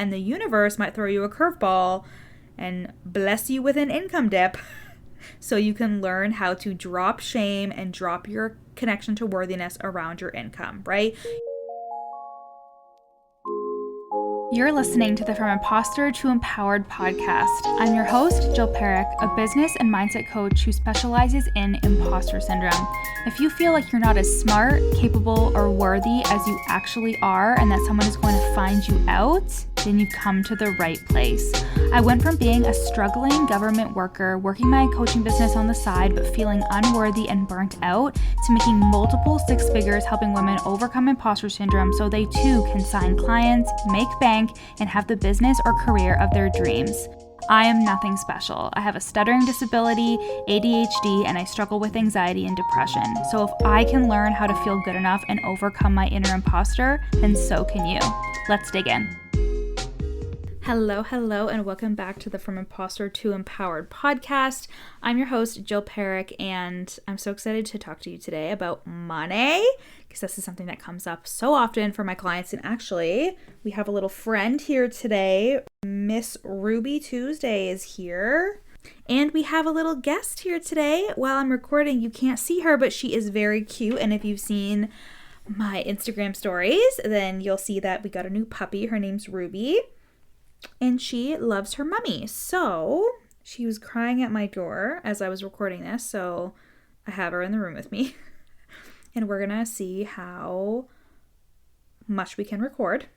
and the universe might throw you a curveball and bless you with an income dip so you can learn how to drop shame and drop your connection to worthiness around your income, right? You're listening to the From Imposter to Empowered podcast. I'm your host, Jill Perrick, a business and mindset coach who specializes in imposter syndrome. If you feel like you're not as smart, capable, or worthy as you actually are, and that someone is going to find you out, then you've come to the right place. I went from being a struggling government worker, working my coaching business on the side, but feeling unworthy and burnt out, to making multiple six figures helping women overcome imposter syndrome so they too can sign clients, make bank, and have the business or career of their dreams. I am nothing special. I have a stuttering disability, ADHD, and I struggle with anxiety and depression. So if I can learn how to feel good enough and overcome my inner imposter, then so can you. Let's dig in. Hello, and welcome back to the From Imposter to Empowered podcast. I'm your host, Jill Perrick, and I'm so excited to talk to you today about money, because this is something that comes up so often for my clients. And actually, we have a little friend here today. Miss Ruby Tuesday is here. And we have a little guest here today. While I'm recording, you can't see her, but she is very cute. And if you've seen my Instagram stories, then you'll see that we got a new puppy. Her name's Ruby. And she loves her mummy. So she was crying at my door as I was recording this. So I have her in the room with me. And we're going to see how much we can record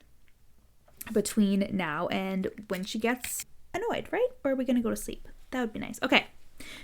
between now and when she gets annoyed, right? Or are we going to go to sleep? That would be nice. Okay.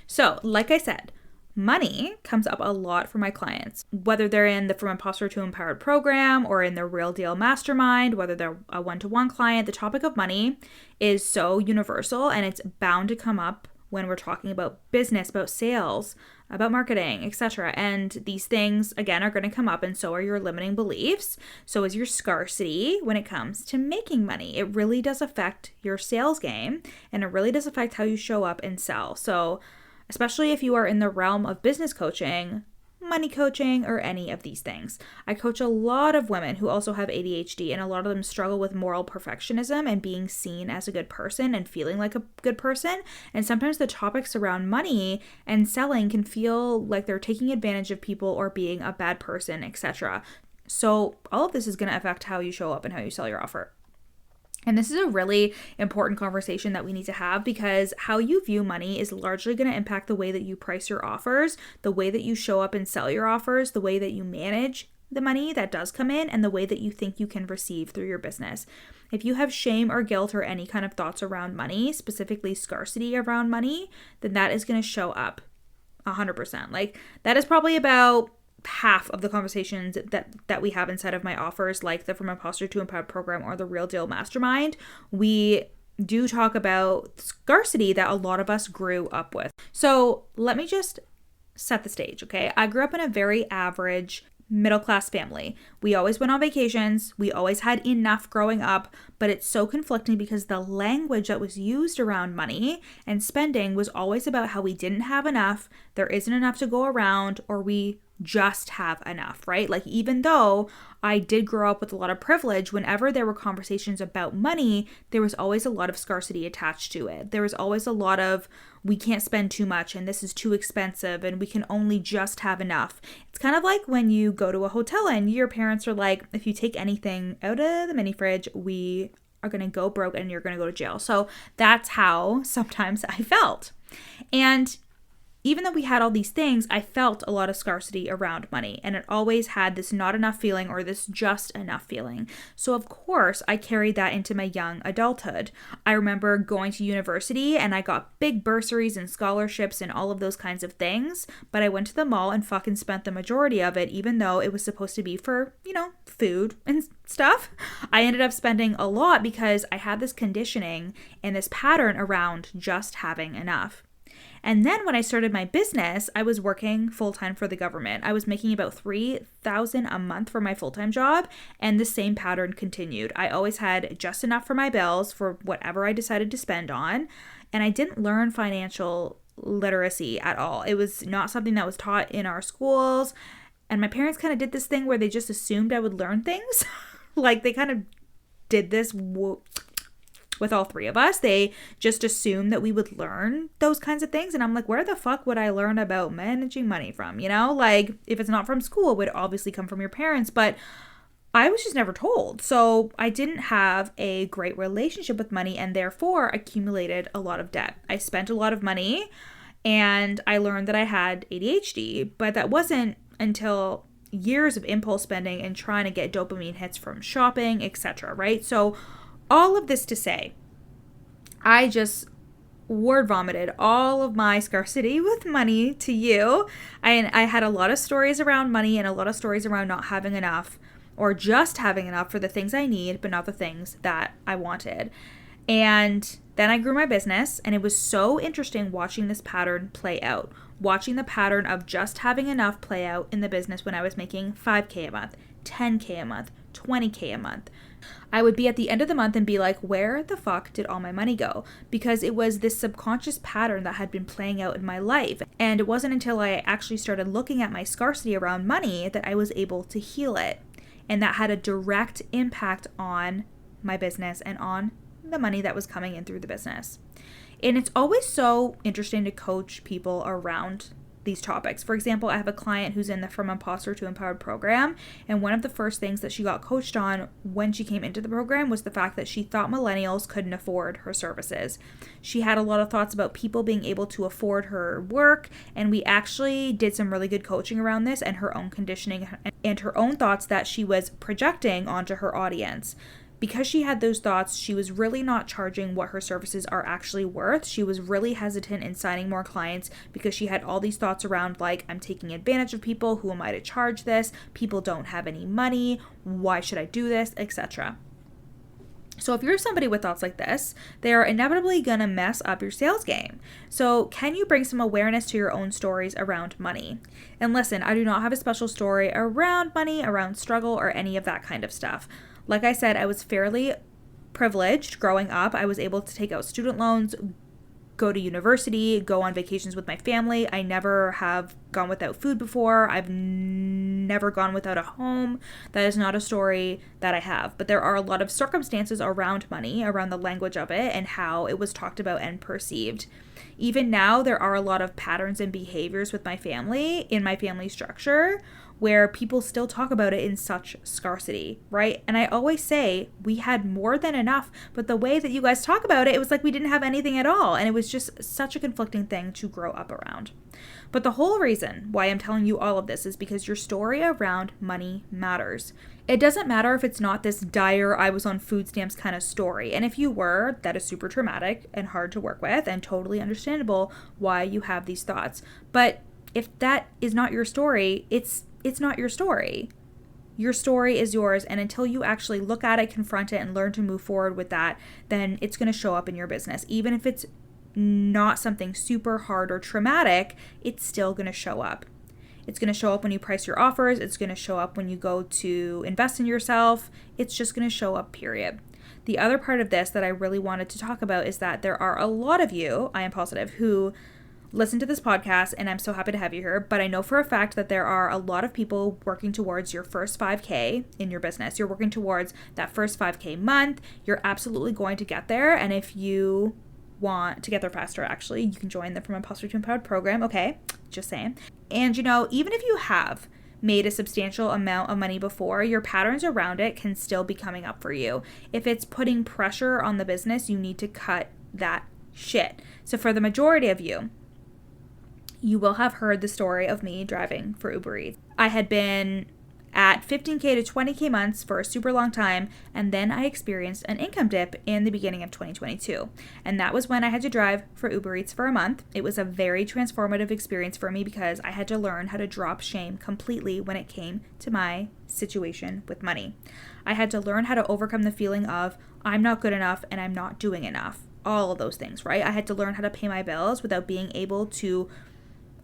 So like I said, money comes up a lot for my clients, whether they're in the From Imposter to Empowered program or in the Real Deal Mastermind, whether they're a one-to-one client. The topic of money is so universal, and it's bound to come up when we're talking about business, about sales, about marketing, etc. And these things, again, are going to come up, and so are your limiting beliefs. So is your scarcity when it comes to making money. It really does affect your sales game, and it really does affect how you show up and sell. So especially if you are in the realm of business coaching, money coaching, or any of these things. I coach a lot of women who also have ADHD, and a lot of them struggle with moral perfectionism and being seen as a good person and feeling like a good person. And sometimes the topics around money and selling can feel like they're taking advantage of people or being a bad person, etc. So all of this is going to affect how you show up and how you sell your offer. And this is a really important conversation that we need to have, because how you view money is largely going to impact the way that you price your offers, the way that you show up and sell your offers, the way that you manage the money that does come in, and the way that you think you can receive through your business. If you have shame or guilt or any kind of thoughts around money, specifically scarcity around money, then that is going to show up 100%. Like, that is probably about half of the conversations that we have inside of my offers, like the From Imposter to Empowered program or the Real Deal Mastermind. We do talk about scarcity that a lot of us grew up with. So let me just set the stage, okay? I grew up in a very average middle-class family. We always went on vacations. We always had enough growing up, but it's so conflicting because the language that was used around money and spending was always about how we didn't have enough, there isn't enough to go around, or we just have enough, right? Like, even though I did grow up with a lot of privilege, whenever there were conversations about money, there was always a lot of scarcity attached to it. There was always a lot of, we can't spend too much, and this is too expensive, and we can only just have enough. It's kind of like when you go to a hotel and your parents are like, if you take anything out of the mini fridge, we are going to go broke and you're going to go to jail. So that's how sometimes I felt. And even though we had all these things, I felt a lot of scarcity around money, and it always had this not enough feeling or this just enough feeling. So of course, I carried that into my young adulthood. I remember going to university and I got big bursaries and scholarships and all of those kinds of things, but I went to the mall and fucking spent the majority of it, even though it was supposed to be for, food and stuff. I ended up spending a lot because I had this conditioning and this pattern around just having enough. And then when I started my business, I was working full-time for the government. I was making about $3,000 a month for my full-time job, and the same pattern continued. I always had just enough for my bills for whatever I decided to spend on, and I didn't learn financial literacy at all. It was not something that was taught in our schools, and my parents kind of did this thing where they just assumed I would learn things. Like, they kind of did this with all three of us. They just assumed that we would learn those kinds of things. And I'm like, where the fuck would I learn about managing money from? Like if it's not from school, it would obviously come from your parents, but I was just never told. So I didn't have a great relationship with money and therefore accumulated a lot of debt. I spent a lot of money and I learned that I had ADHD, but that wasn't until years of impulse spending and trying to get dopamine hits from shopping, etc., right? So all of this to say, I just word vomited all of my scarcity with money to you. I had a lot of stories around money and a lot of stories around not having enough or just having enough for the things I need, but not the things that I wanted. And then I grew my business, and it was so interesting watching this pattern play out, watching the pattern of just having enough play out in the business when I was making $5K a month, $10K a month, $20K a month. I would be at the end of the month and be like, where the fuck did all my money go? Because it was this subconscious pattern that had been playing out in my life. And it wasn't until I actually started looking at my scarcity around money that I was able to heal it. And that had a direct impact on my business and on the money that was coming in through the business. And it's always so interesting to coach people around these topics. For example, I have a client who's in the From Imposter to Empowered program, and one of the first things that she got coached on when she came into the program was the fact that she thought millennials couldn't afford her services. She had a lot of thoughts about people being able to afford her work, and we actually did some really good coaching around this and her own conditioning and her own thoughts that she was projecting onto her audience. Because she had those thoughts, she was really not charging what her services are actually worth. She was really hesitant in signing more clients because she had all these thoughts around like, I'm taking advantage of people. Who am I to charge this? People don't have any money. Why should I do this? Etc. So if you're somebody with thoughts like this, they are inevitably going to mess up your sales game. So can you bring some awareness to your own stories around money? And listen, I do not have a special story around money, around struggle, or any of that kind of stuff. Like I said, I was fairly privileged growing up. I was able to take out student loans, go to university, go on vacations with my family. I never have gone without food before. I've never gone without a home. That is not a story that I have. But there are a lot of circumstances around money, around the language of it, and how it was talked about and perceived. Even now, there are a lot of patterns and behaviors with my family, in my family structure, where people still talk about it in such scarcity, right? And I always say we had more than enough, but the way that you guys talk about it, it was like we didn't have anything at all. And it was just such a conflicting thing to grow up around. But the whole reason why I'm telling you all of this is because your story around money matters. It doesn't matter if it's not this dire, I was on food stamps kind of story. And if you were, that is super traumatic and hard to work with and totally understandable why you have these thoughts. But if that is not your story, it's not your story. Your story is yours, and until you actually look at it, confront it, and learn to move forward with that, then it's going to show up in your business. Even if it's not something super hard or traumatic, it's still going to show up. It's going to show up when you price your offers. It's going to show up when you go to invest in yourself. It's just going to show up, period. The other part of this that I really wanted to talk about is that there are a lot of you, I am positive, who listen to this podcast, and I'm so happy to have you here, but I know for a fact that there are a lot of people working towards your first 5K in your business. You're working towards that first 5K month. You're absolutely going to get there, and if you want to get there faster, actually, you can join the From Imposter to Empowered program, okay? Just saying. And even if you have made a substantial amount of money before, your patterns around it can still be coming up for you. If it's putting pressure on the business, you need to cut that shit. So for the majority of you, you will have heard the story of me driving for Uber Eats. I had been at 15K to 20K months for a super long time, and then I experienced an income dip in the beginning of 2022. And that was when I had to drive for Uber Eats for a month. It was a very transformative experience for me because I had to learn how to drop shame completely when it came to my situation with money. I had to learn how to overcome the feeling of I'm not good enough and I'm not doing enough. All of those things, right? I had to learn how to pay my bills without being able to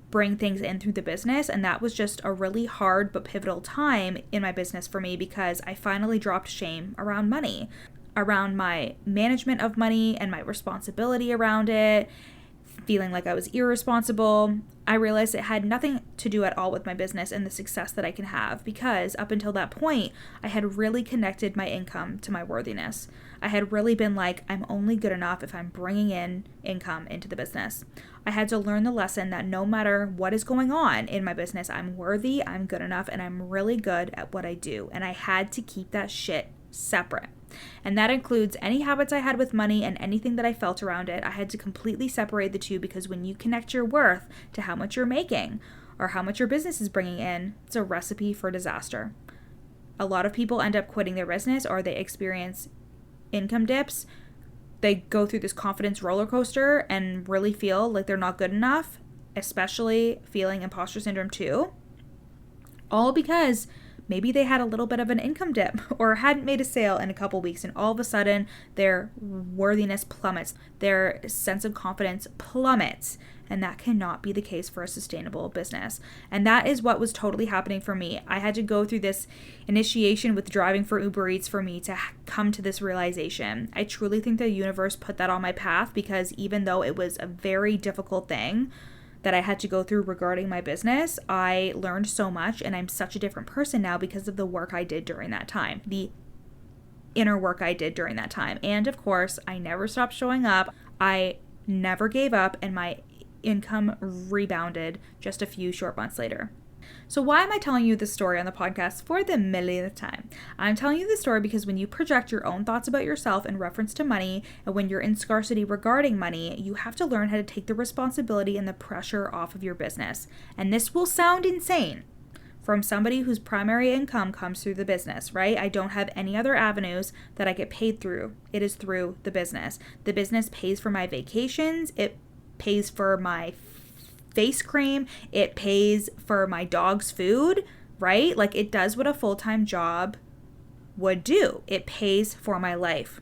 bring things in through the business, and that was just a really hard but pivotal time in my business for me because I finally dropped shame around money, around my management of money and my responsibility around it, feeling like I was irresponsible. I realized it had nothing to do at all with my business and the success that I can have because up until that point, I had really connected my income to my worthiness. I had really been like, I'm only good enough if I'm bringing in income into the business. I had to learn the lesson that no matter what is going on in my business, I'm worthy, I'm good enough, and I'm really good at what I do. And I had to keep that shit separate. And that includes any habits I had with money and anything that I felt around it. I had to completely separate the two, because when you connect your worth to how much you're making or how much your business is bringing in, it's a recipe for disaster. A lot of people end up quitting their business, or they experience income dips. They go through this confidence roller coaster and really feel like they're not good enough, especially feeling imposter syndrome too. All because maybe they had a little bit of an income dip or hadn't made a sale in a couple weeks, and all of a sudden their worthiness plummets, their sense of confidence plummets, and that cannot be the case for a sustainable business. And that is what was totally happening for me. I had to go through this initiation with driving for Uber Eats for me to come to this realization. I truly think the universe put that on my path, because even though it was a very difficult thing that I had to go through regarding my business, I learned so much, and I'm such a different person now because of the work I did during that time, the inner work I did during that time. And of course, I never stopped showing up. I never gave up, and my income rebounded just a few short months later. So why am I telling you this story on the podcast for the millionth time? I'm telling you this story because when you project your own thoughts about yourself in reference to money, and when you're in scarcity regarding money, you have to learn how to take the responsibility and the pressure off of your business. And this will sound insane from somebody whose primary income comes through the business, right? I don't have any other avenues that I get paid through. It is through the business. The business pays for my vacations. It pays for my face cream. It pays for my dog's food, right? Like, it does what a full-time job would do. It pays for my life.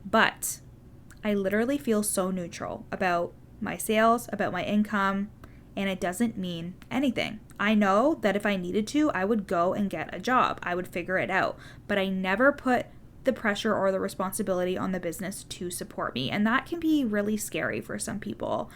But I literally feel so neutral about my sales, about my income, and it doesn't mean anything. I know that if I needed to, I would go and get a job. I would figure it out. But I never put the pressure or the responsibility on the business to support me. And that can be really scary for some people.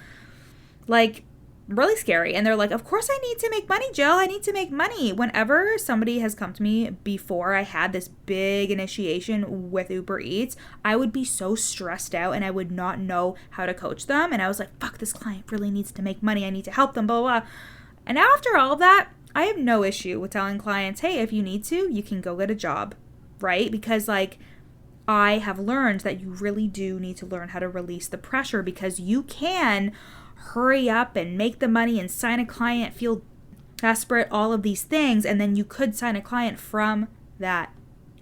Like, really scary. And they're like, of course I need to make money, Jill. I need to make money. Whenever somebody has come to me before I had this big initiation with Uber Eats, I would be so stressed out and I would not know how to coach them. And I was like, fuck, this client really needs to make money. I need to help them, blah, blah, blah. And after all of that, I have no issue with telling clients, hey, if you need to, you can go get a job, right? Because like, I have learned that you really do need to learn how to release the pressure, because you can hurry up and make the money and sign a client, feel desperate, all of these things, and then you could sign a client from that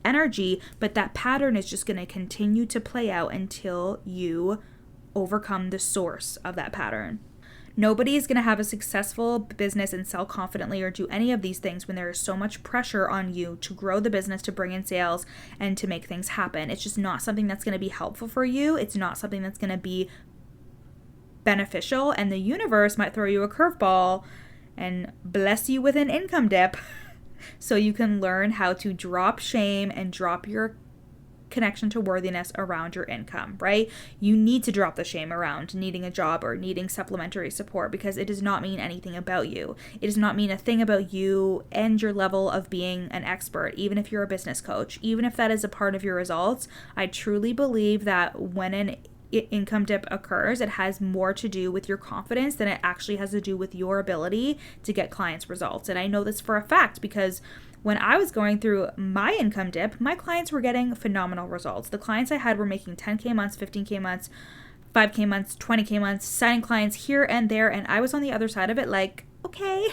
energy, but that pattern is just going to continue to play out until you overcome the source of that pattern. Nobody is going to have a successful business and sell confidently or do any of these things when there is so much pressure on you to grow the business, to bring in sales, and to make things happen. It's just not something that's going to be helpful for you. It's not something that's going to be beneficial, and the universe might throw you a curveball and bless you with an income dip so you can learn how to drop shame and drop your connection to worthiness around your income, right? You need to drop the shame around needing a job or needing supplementary support, because it does not mean anything about you. It does not mean a thing about you and your level of being an expert, even if you're a business coach, even if that is a part of your results. I truly believe that when an income dip occurs, it has more to do with your confidence than it actually has to do with your ability to get clients results. And I know this for a fact because when I was going through my income dip, my clients were getting phenomenal results. The clients I had were making 10K months, 15K months, 5K months, 20K months, signing clients here and there. And I was on the other side of it like, okay,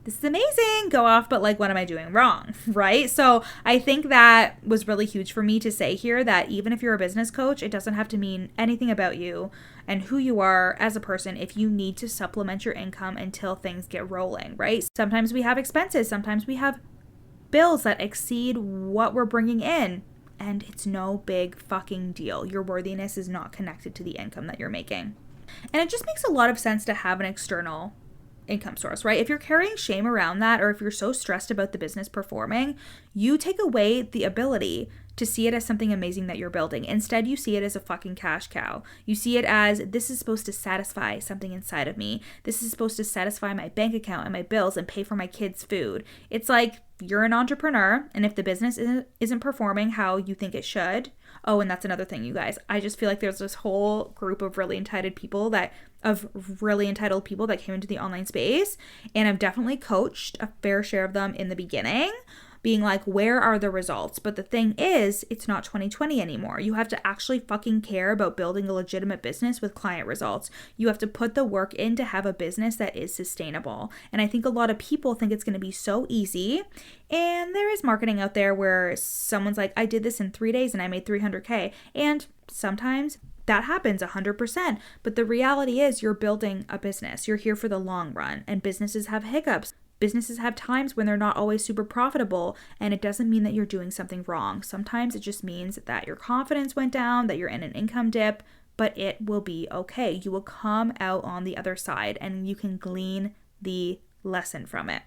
this is amazing, go off, but like, what am I doing wrong, right? So I think that was really huge for me to say here, that even if you're a business coach, it doesn't have to mean anything about you and who you are as a person if you need to supplement your income until things get rolling, right? Sometimes we have expenses, sometimes we have bills that exceed what we're bringing in, and it's no big fucking deal. Your worthiness is not connected to the income that you're making. And it just makes a lot of sense to have an external income source, right? If you're carrying shame around that, or if you're so stressed about the business performing, you take away the ability to see it as something amazing that you're building. Instead, you see it as a fucking cash cow. You see it as, this is supposed to satisfy something inside of me. This is supposed to satisfy my bank account and my bills and pay for my kids' food. It's like, you're an entrepreneur, and if the business isn't performing how you think it should, Oh, and that's another thing, you guys. I just feel like there's this whole group of really entitled people that came into the online space, and I've definitely coached a fair share of them in the beginning, being like, where are the results? But the thing is, it's not 2020 anymore. You have to actually fucking care about building a legitimate business with client results. You have to put the work in to have a business that is sustainable. And I think a lot of people think it's going to be so easy. And there is marketing out there where someone's like, I did this in 3 days and I made 300K. And sometimes that happens 100%. But the reality is you're building a business. You're here for the long run, and businesses have hiccups. Businesses have times when they're not always super profitable, and it doesn't mean that you're doing something wrong. Sometimes it just means that your confidence went down, that you're in an income dip, but it will be okay. You will come out on the other side, and you can glean the lesson from it.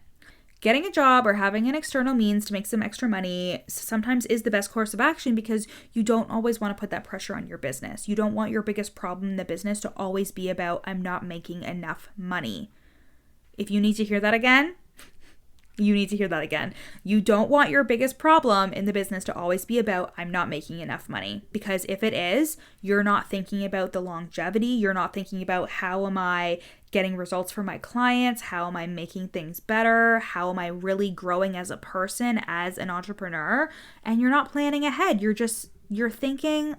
Getting a job or having an external means to make some extra money sometimes is the best course of action, because you don't always want to put that pressure on your business. You don't want your biggest problem in the business to always be about, I'm not making enough money. If you need to hear that again, you need to hear that again. You don't want your biggest problem in the business to always be about, I'm not making enough money. Because if it is, you're not thinking about the longevity. You're not thinking about, how am I getting results for my clients? How am I making things better? How am I really growing as a person, as an entrepreneur? And you're not planning ahead. You're thinking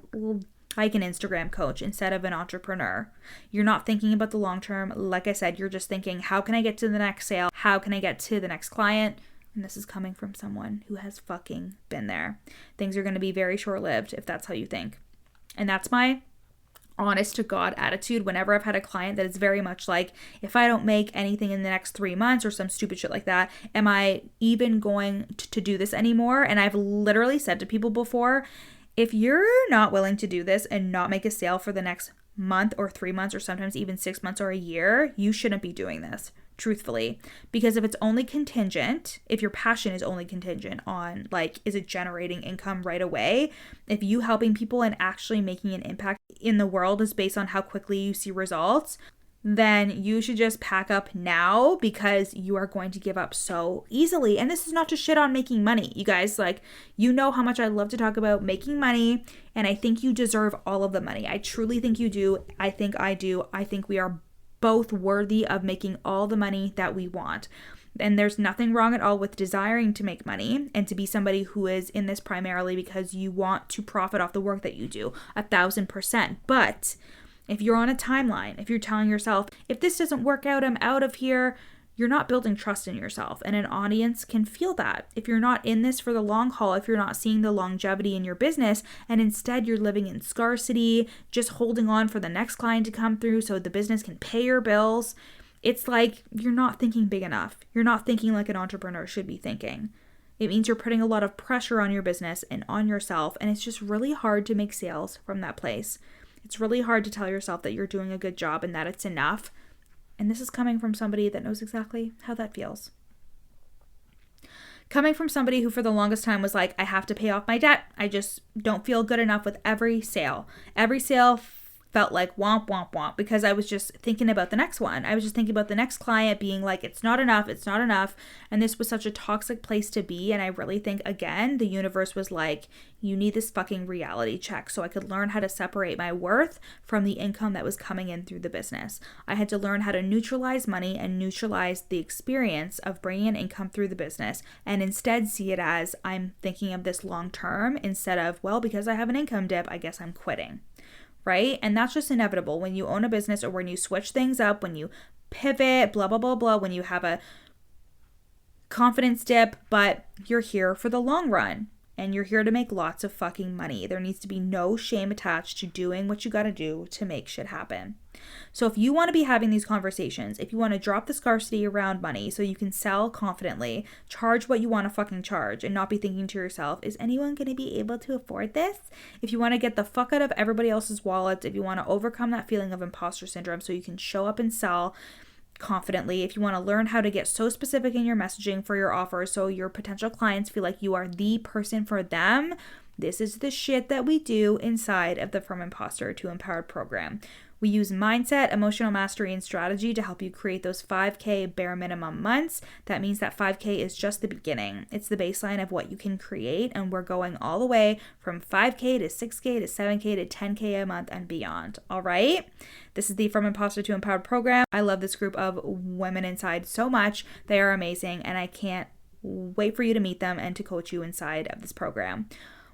like an Instagram coach instead of an entrepreneur. You're not thinking about the long term. Like I said, you're just thinking, how can I get to the next sale? How can I get to the next client? And this is coming from someone who has fucking been there. Things are going to be very short-lived if that's how you think. And that's my honest to God attitude whenever I've had a client that is very much like, if I don't make anything in the next 3 months or some stupid shit like that, am I even going to do this anymore? And I've literally said to people before, if you're not willing to do this and not make a sale for the next month or 3 months or sometimes even 6 months or a year, you shouldn't be doing this, truthfully. Because if it's only contingent, if your passion is only contingent on, like, is it generating income right away? If you helping people and actually making an impact in the world is based on how quickly you see results, then you should just pack up now, because you are going to give up so easily. And this is not to shit on making money. You guys, like, you know how much I love to talk about making money, and I think you deserve all of the money. I truly think you do. I think I do. I think we are both worthy of making all the money that we want. And there's nothing wrong at all with desiring to make money and to be somebody who is in this primarily because you want to profit off the work that you do, 1,000%. But if you're on a timeline, if you're telling yourself, if this doesn't work out, I'm out of here, you're not building trust in yourself. And an audience can feel that. If you're not in this for the long haul, if you're not seeing the longevity in your business, and instead you're living in scarcity, just holding on for the next client to come through so the business can pay your bills, it's like you're not thinking big enough. You're not thinking like an entrepreneur should be thinking. It means you're putting a lot of pressure on your business and on yourself, and it's just really hard to make sales from that place. It's really hard to tell yourself that you're doing a good job and that it's enough. And this is coming from somebody that knows exactly how that feels. Coming from somebody who for the longest time was like, I have to pay off my debt. I just don't feel good enough with every sale. Every sale felt like womp, womp, womp, because I was just thinking about the next one. I was just thinking about the next client being like, it's not enough, it's not enough. And this was such a toxic place to be. And I really think, again, the universe was like, you need this fucking reality check so I could learn how to separate my worth from the income that was coming in through the business. I had to learn how to neutralize money and neutralize the experience of bringing in income through the business, and instead see it as, I'm thinking of this long term instead of, well, because I have an income dip, I guess I'm quitting. Right? And that's just inevitable when you own a business, or when you switch things up, when you pivot, blah, blah, blah, blah, when you have a confidence dip, but you're here for the long run and you're here to make lots of fucking money. There needs to be no shame attached to doing what you got to do to make shit happen. So if you want to be having these conversations, if you want to drop the scarcity around money so you can sell confidently, charge what you want to fucking charge, and not be thinking to yourself, is anyone going to be able to afford this? If you want to get the fuck out of everybody else's wallets, if you want to overcome that feeling of imposter syndrome so you can show up and sell confidently, if you want to learn how to get so specific in your messaging for your offers so your potential clients feel like you are the person for them, This is the shit that we do inside of the From Imposter to Empowered program. We use mindset, emotional mastery, and strategy to help you create those 5K bare minimum months. That means that 5K is just the beginning. It's the baseline of what you can create, and we're going all the way from 5K to 6K to 7K to 10K a month and beyond. All right? This is the From Imposter to Empowered program. I love this group of women inside so much. They are amazing, and I can't wait for you to meet them and to coach you inside of this program.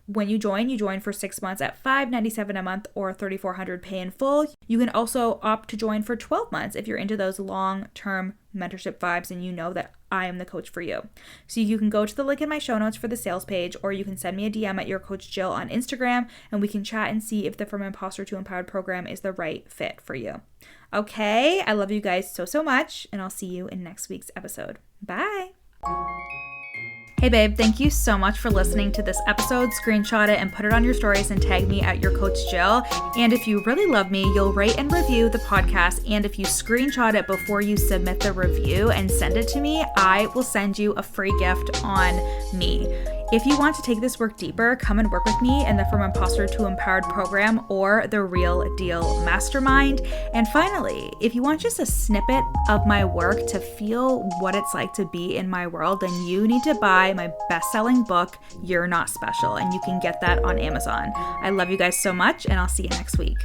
When you join for 6 months at $597 a month or $3,400 pay in full. You can also opt to join for 12 months if you're into those long-term mentorship vibes and you know that I am the coach for you. So you can go to the link in my show notes for the sales page, or you can send me a DM at Your Coach Jill on Instagram, and we can chat and see if the From Imposter to Empowered program is the right fit for you. Okay, I love you guys so much, and I'll see you in next week's episode. Bye. Hey babe, thank you so much for listening to this episode. Screenshot it and put it on your stories and tag me at Your Coach Jill. And if you really love me, you'll rate and review the podcast. And if you screenshot it before you submit the review and send it to me, I will send you a free gift on me. If you want to take this work deeper, come and work with me in the From Imposter to Empowered program or the Real Deal Mastermind. And finally, if you want just a snippet of my work to feel what it's like to be in my world, then you need to buy my best-selling book, You're Not Special, and you can get that on Amazon. I love you guys so much, and I'll see you next week.